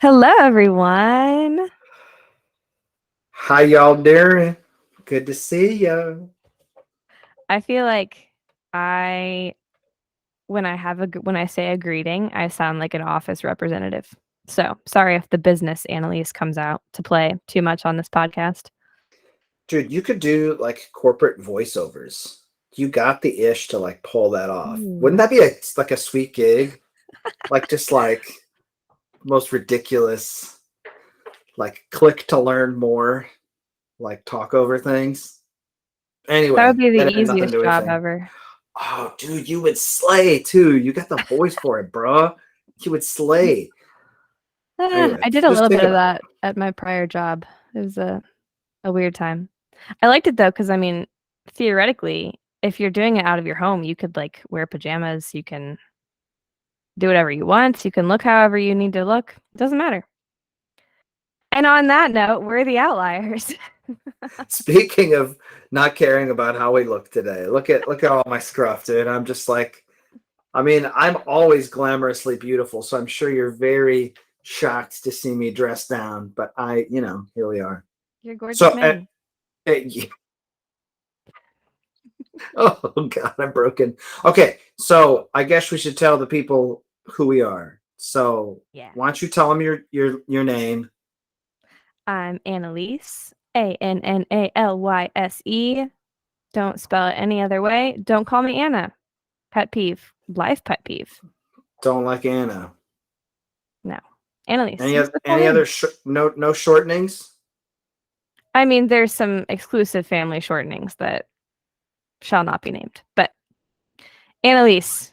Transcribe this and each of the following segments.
Hello, everyone. How y'all doing? Good to see you. I feel like when I say a greeting, I sound like an office representative. So sorry if the business Annalyse comes out to play too much on this podcast. Dude, you could do like corporate voiceovers. You got the ish to like pull that off. Ooh. Wouldn't that be like a sweet gig? Like just like most ridiculous, like click to learn more, like talk over things. Anyway, That would be the that had nothing easiest to do with job anything. ever. Oh, dude, you would slay too. You got the voice for it, bro. You would slay. Anyway, I did a just little think bit of about that at my prior job. It was a weird time. I liked it though, because I mean, theoretically, if you're doing it out of your home, you could like wear pajamas, you can do whatever you want, you can look however you need to look. It doesn't matter. And on that note, we're the Outliers. Speaking of not caring about how we look today, look at all my scruff, dude. I'm just like, I mean, I'm always glamorously beautiful, so I'm sure you're very shocked to see me dressed down. But here we are. You're a gorgeous So, man. oh God, I'm broken. Okay, so I guess we should tell the people who we are. So, Yeah. why don't you tell them your name? I'm Annalyse, Annallyse. Don't spell it any other way. Don't call me Anna. Pet peeve. Life pet peeve. Don't like Anna. No. Annalyse. Any other no shortenings? I mean, there's some exclusive family shortenings that shall not be named, but Annalyse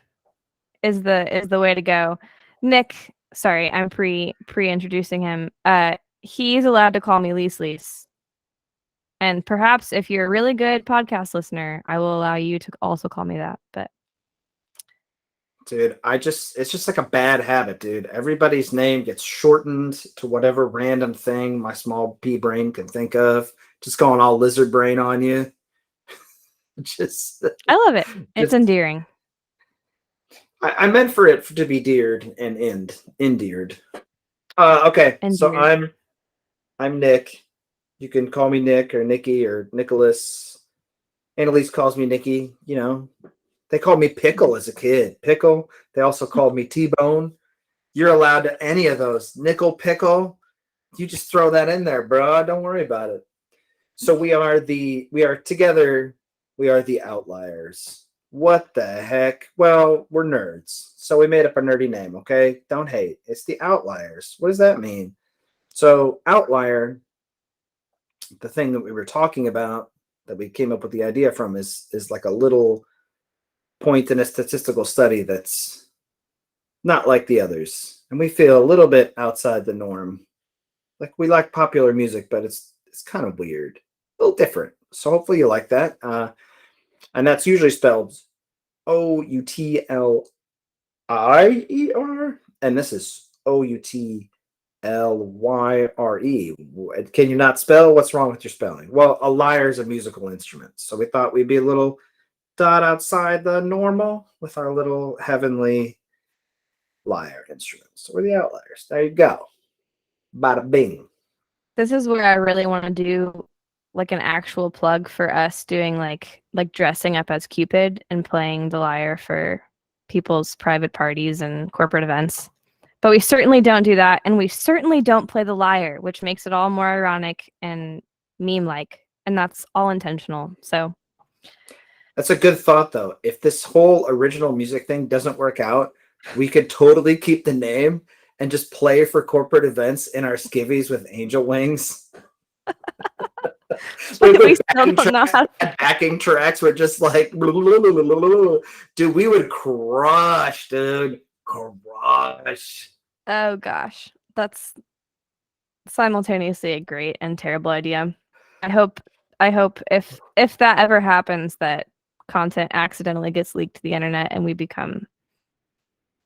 is the way to go. Nick, sorry, I'm pre-introducing him. He's allowed to call me Lise. And perhaps if you're a really good podcast listener, I will allow you to also call me that. But dude, it's just like a bad habit, dude. Everybody's name gets shortened to whatever random thing my small pea brain can think of. Just going all lizard brain on you. I love it. It's endearing. I meant for it to be deared and endeared. Okay, Endeared. so I'm Nick. You can call me Nick or Nikki or Nicholas. Annalise calls me Nikki. You know, they called me Pickle as a kid. Pickle. They also called me T-Bone. You're allowed to any of those. Nickel, Pickle. You just throw that in there, bro. Don't worry about it. So we are together. We are the Outliers. What the heck? Well, we're nerds. So we made up a nerdy name, okay? Don't hate. It's the Outliers. What does that mean? So outlier, the thing that we were talking about that we came up with the idea from is like a little point in a statistical study that's not like the others. And we feel a little bit outside the norm. Like we like popular music, but it's kind of weird. A little different. So hopefully you like that. And that's usually spelled Outlier. And this is Outlyre. Can you not spell? What's wrong with your spelling? Well, a lyre is a musical instrument. So we thought we'd be a little dot outside the normal with our little heavenly lyre instrument. So we're the Outliers. There you go. Bada bing. This is where I really want to do like an actual plug for us doing like dressing up as Cupid and playing the lyre for people's private parties and corporate events. But we certainly don't do that, and we certainly don't play the lyre, which makes it all more ironic and meme-like, and that's all intentional. So that's a good thought, though. If this whole original music thing doesn't work out, we could totally keep the name and just play for corporate events in our skivvies with angel wings. we still don't know how backing tracks were just like dude, we would crush, dude. Crush. Oh gosh, that's simultaneously a great and terrible idea. I hope if that ever happens, that content accidentally gets leaked to the internet and we become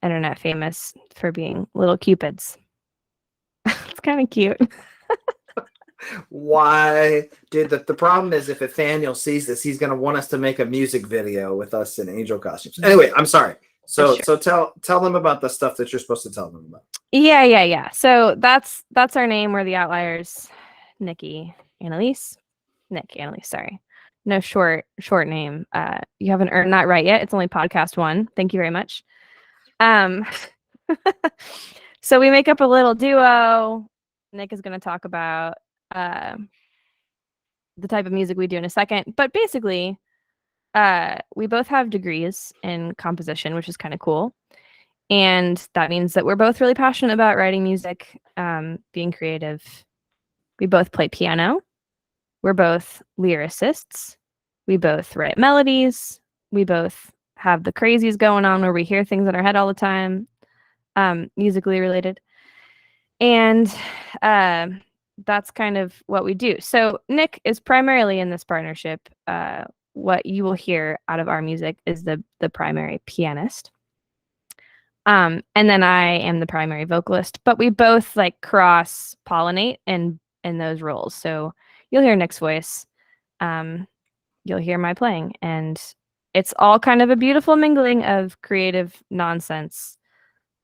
internet famous for being little cupids. It's kind of cute. Why, dude? The problem is if Nathaniel sees this, he's gonna want us to make a music video with us in angel costumes. Anyway, I'm sorry. So sure. tell them about the stuff that you're supposed to tell them about. Yeah. So that's our name. We're the Outlyres. Nikki, Annalyse, Nick, Annalyse. Sorry, no short name. You haven't earned that right yet. It's only podcast 1. Thank you very much. So we make up a little duo. Nick is going to talk about the type of music we do in a second, but basically, we both have degrees in composition, which is kind of cool. And that means that we're both really passionate about writing music, being creative. We both play piano. We're both lyricists. We both write melodies. We both have the crazies going on where we hear things in our head all the time, musically related. And that's kind of what we do. So Nick is primarily in this partnership. What you will hear out of our music is the primary pianist. And then I am the primary vocalist, but we both like cross pollinate in those roles. So you'll hear Nick's voice, you'll hear my playing, and it's all kind of a beautiful mingling of creative nonsense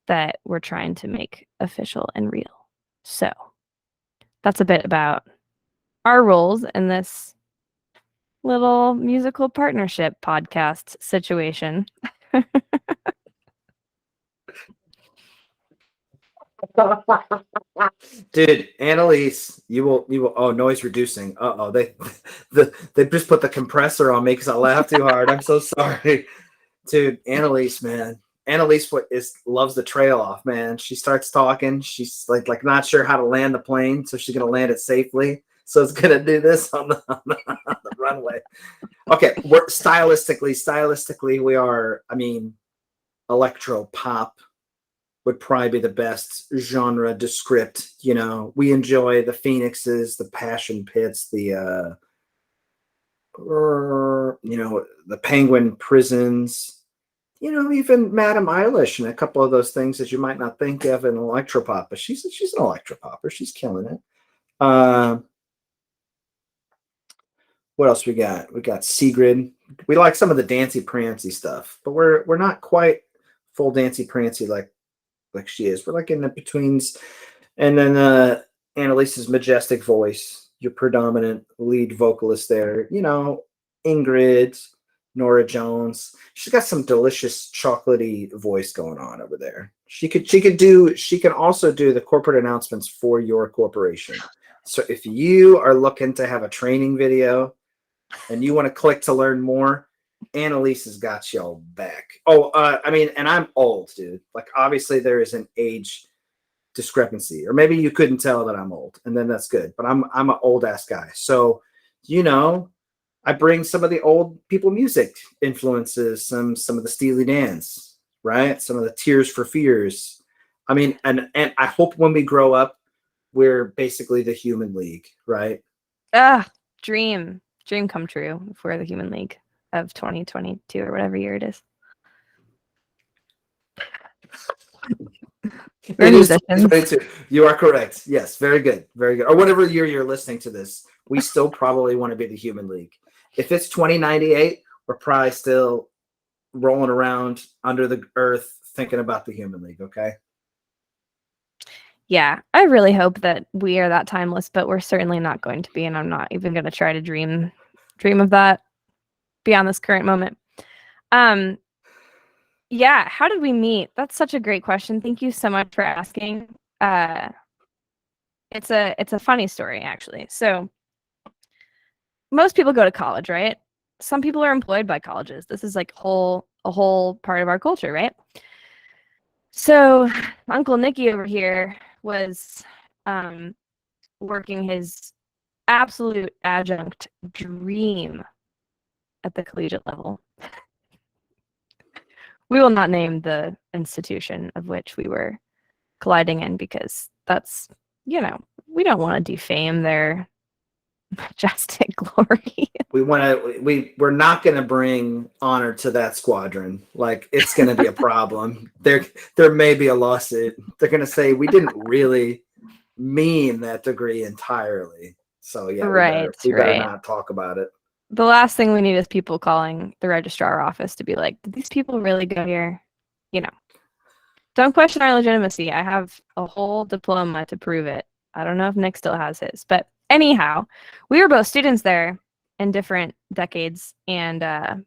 that we're trying to make official and real. So that's a bit about our roles in this little musical partnership podcast situation. Dude, Annalyse, you will. Oh, noise reducing. They just put the compressor on me because I laughed too hard. I'm so sorry, dude. Annalyse, man. Annalyse loves the trail off, man. She starts talking. She's like not sure how to land the plane, so she's gonna land it safely. So it's gonna do this on the runway. Okay, we're stylistically, we are. I mean, electro-pop would probably be the best genre descript. You know, we enjoy the Phoenixes, the Passion Pits, the the Penguin Prisons. You know, even Madame Eilish and a couple of those things that you might not think of in electropop, but she's an electropopper. She's killing it. What else we got? We got Sigrid. We like some of the dancey prancy stuff, but we're not quite full dancey prancy like she is. We're like in the betweens. And then Annalise's majestic voice, your predominant lead vocalist there. You know, Ingrid, Nora Jones. She's got some delicious chocolatey voice going on over there. She can also do the corporate announcements for your corporation. So if you are looking to have a training video and you want to click to learn more, Annalyse has got y'all back. I mean, and I'm old, dude. Like, obviously there is an age discrepancy, or maybe you couldn't tell that I'm old, and then that's good. But I'm an old ass guy, so you know, I bring some of the old people music influences, some of the Steely Dan's, right? Some of the Tears for Fears. I mean, and I hope when we grow up, we're basically the Human League, right? Dream come true if we're the Human League of 2022 or whatever year it is. It is 2022. You are correct. Yes, very good. Very good. Or whatever year you're listening to this, we still probably want to be the Human League. If it's 2098, we're probably still rolling around under the earth thinking about the Human League, okay? Yeah, I really hope that we are that timeless, but we're certainly not going to be, and I'm not even going to try to dream of that beyond this current moment. Yeah, how did we meet? That's such a great question. Thank you so much for asking. It's a funny story, actually. So most people go to college, right? Some people are employed by colleges. This is like a whole part of our culture, right? So Uncle Nicky over here was working his absolute adjunct dream at the collegiate level. We will not name the institution of which we were colliding in because that's, you know, we don't want to defame their majestic glory. We're not going to bring honor to that squadron. Like, it's going to be a problem. There may be a lawsuit. They're going to say we didn't really mean that degree entirely. So yeah, we better not talk about it. The last thing we need is people calling the registrar office to be like, did these people really go here? you know, don't question our legitimacy. I have a whole diploma to prove it. I don't know if Nick still has his, but anyhow, we were both students there in different decades, and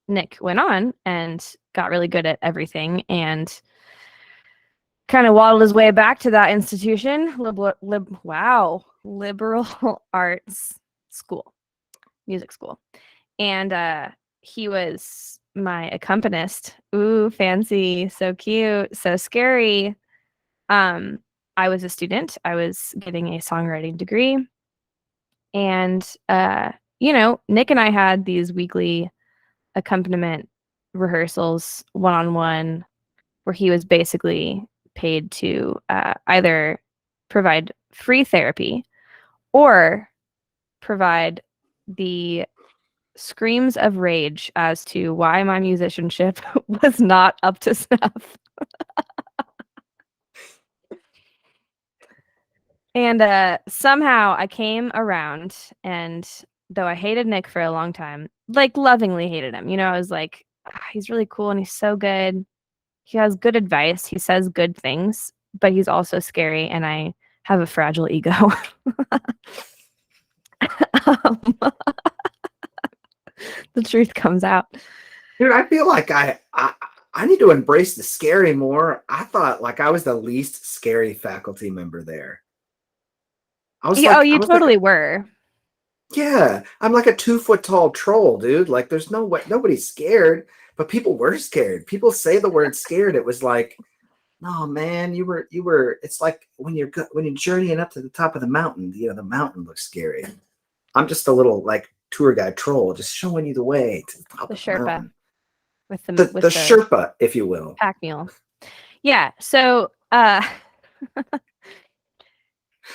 Nick went on and got really good at everything and kind of waddled his way back to that institution, liberal arts school, music school. And he was my accompanist. Ooh, fancy, so cute, so scary. I was a student. I was getting a songwriting degree. And Nick and I had these weekly accompaniment rehearsals one-on-one where he was basically paid to either provide free therapy or provide the screams of rage as to why my musicianship was not up to snuff. And somehow I came around, and though I hated Nick for a long time, like lovingly hated him. I was like, he's really cool and he's so good. He has good advice. He says good things, but he's also scary, and I have a fragile ego. The truth comes out. Dude, I feel like I need to embrace the scary more. I thought like I was the least scary faculty member there. You totally were. Yeah, I'm like a 2-foot tall troll, dude. Like there's no way, nobody's scared, but people were scared. People say the word scared. It was like, no, man, you were. It's like when you're journeying up to the top of the mountain. The mountain looks scary. I'm just a little like tour guide troll, just showing you the way to the top of the mountain. With the Sherpa, if you will. Pack mule. Yeah. So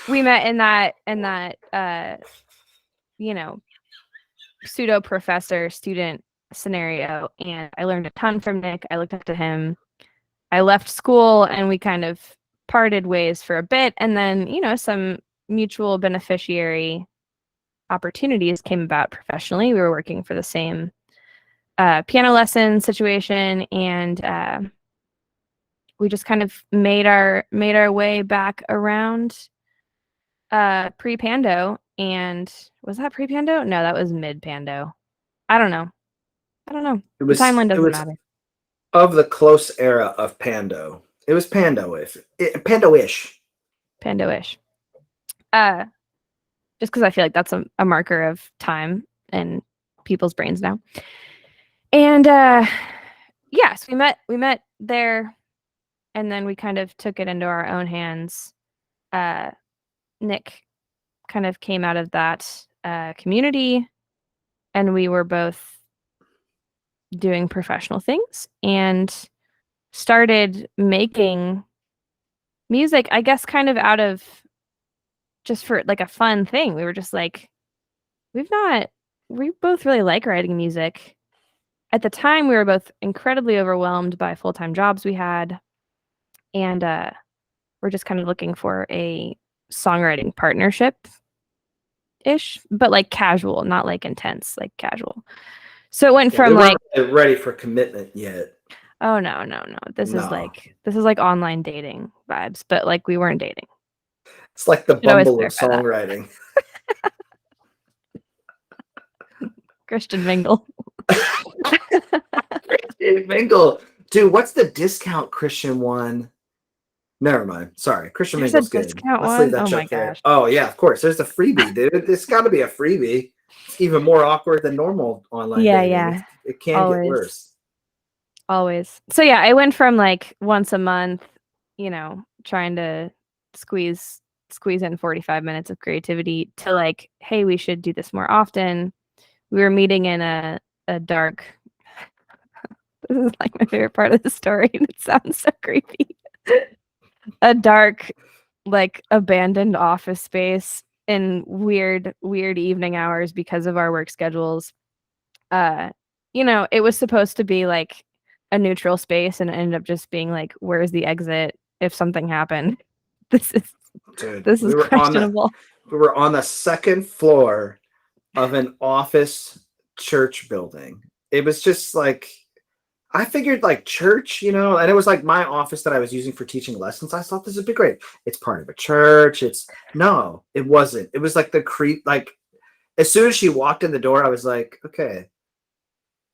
we met in that pseudo professor student scenario, and I learned a ton from Nick. I looked up to him. I left school and we kind of parted ways for a bit, and then some mutual beneficiary opportunities came about professionally. We were working for the same piano lesson situation, and we just kind of made our way back around pre-Pando. And was that pre-Pando? No, that was mid-Pando. I don't know. The timeline doesn't matter. Of the close era of Pando. It was Pando-ish. Pando-ish. Just because I feel like that's a marker of time in people's brains now. And yes, we met there, and then we kind of took it into our own hands. Nick kind of came out of that community, and we were both doing professional things and started making music, I guess, kind of out of just for like a fun thing. We were just like, we both really like writing music. At the time, we were both incredibly overwhelmed by full-time jobs we had, and we're just kind of looking for a songwriting partnership-ish, but like casual, not like intense, like casual. So it went from like ready for commitment yet. Oh no. This is like online dating vibes, but like we weren't dating. It's like the Bumble of songwriting. Christian Mingle. Christian Mingle. Dude, what's the discount Christian one? Never mind. Sorry. Christian Mingle's good. Let's leave that joke there. Oh yeah, of course. There's a freebie, dude. It's got to be a freebie. It's even more awkward than normal online dating. Yeah. It can get worse. Always. So yeah, I went from like once a month, trying to squeeze in 45 minutes of creativity to like, hey, we should do this more often. We were meeting in a dark this is like my favorite part of the story, and it sounds so creepy. A dark, like abandoned office space in weird evening hours because of our work schedules. It was supposed to be like a neutral space, and it ended up just being like, where's the exit if something happened? This is questionable. We were on the second floor of an office church building. It was just like, I figured like church, you know, and it was like my office that I was using for teaching lessons. I thought this would be great. It's part of a church. No, it wasn't. It was like the creep. Like as soon as she walked in the door, I was like, okay,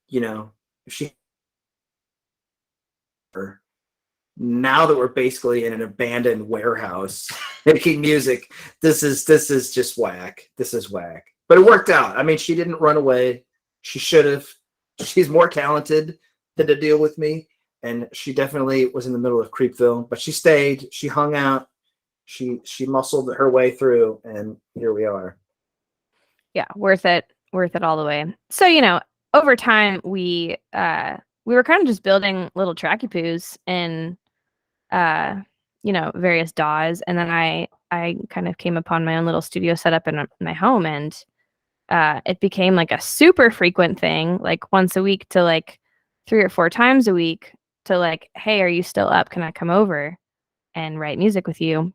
you know, if she, now that we're basically in an abandoned warehouse making music, this is just whack. This is whack. But it worked out. I mean, she didn't run away. She should have. She's more talented than to deal with me. And she definitely was in the middle of Creepville, but she stayed, she hung out, she muscled her way through, and here we are. Yeah, worth it all the way. So, you know, over time we were kind of just building little tracky poos in you know, various DAWs, and then I kind of came upon my own little studio setup in my home, and it became like a super frequent thing, like once a week to like 3 or 4 times a week to like, hey, are you still up? Can I come over and write music with you?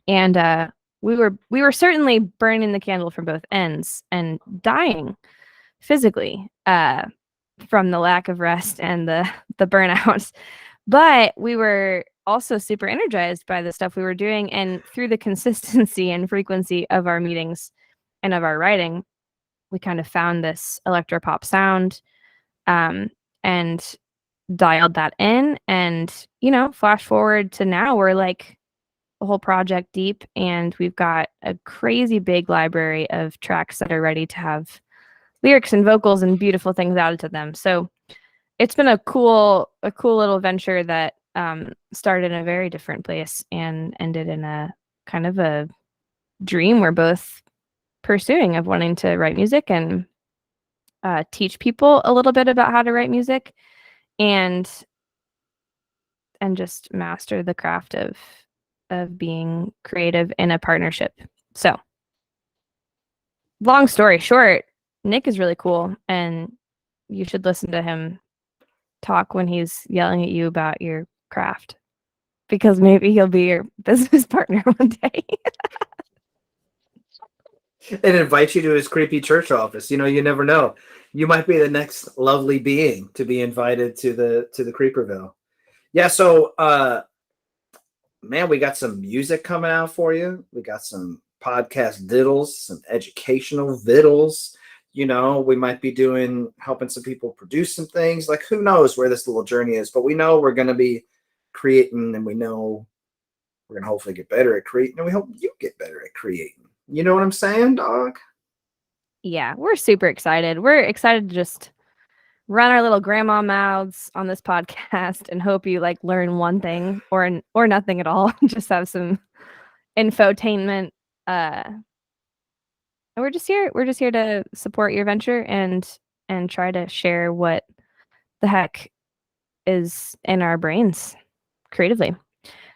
And we were certainly burning the candle from both ends and dying physically from the lack of rest and the burnout. But we were also super energized by the stuff we were doing, and through the consistency and frequency of our meetings and of our writing, we kind of found this electro-pop sound and dialed that in. And, you know, flash forward to now, we're like a whole project deep, and we've got a crazy big library of tracks that are ready to have lyrics and vocals and beautiful things added to them. So it's been a cool little venture that started in a very different place and ended in a kind of a dream we're both pursuing of wanting to write music and teach people a little bit about how to write music and just master the craft of being creative in a partnership. So long story short, Nick is really cool, and you should listen to him talk when he's yelling at you about your craft, because maybe he'll be your business partner one day. And invite you to his creepy church office. You know, you never know. You might be the next lovely being to be invited to the Creeperville. Yeah, so man, we got some music coming out for you. We got some podcast diddles, some educational viddles. You know, we might be helping some people produce some things. Like, who knows where this little journey is, but we know we're going to be creating, and we know we're going to hopefully get better at creating, and we hope you get better at creating. You know what I'm saying, dog? Yeah, we're super excited. We're excited to just run our little grandma mouths on this podcast and hope you like learn one thing or nothing at all. Just have some infotainment. And we're just here to support your venture and try to share what the heck is in our brains creatively.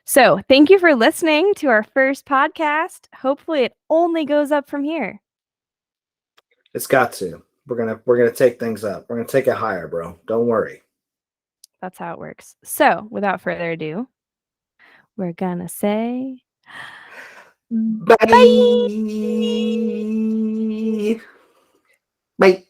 So thank you for listening to our first podcast. Hopefully it only goes up from here. It's got to. We're gonna take things up. We're gonna take it higher, bro. Don't worry. That's how it works. So without further ado, we're gonna say Bye. bye. Bye.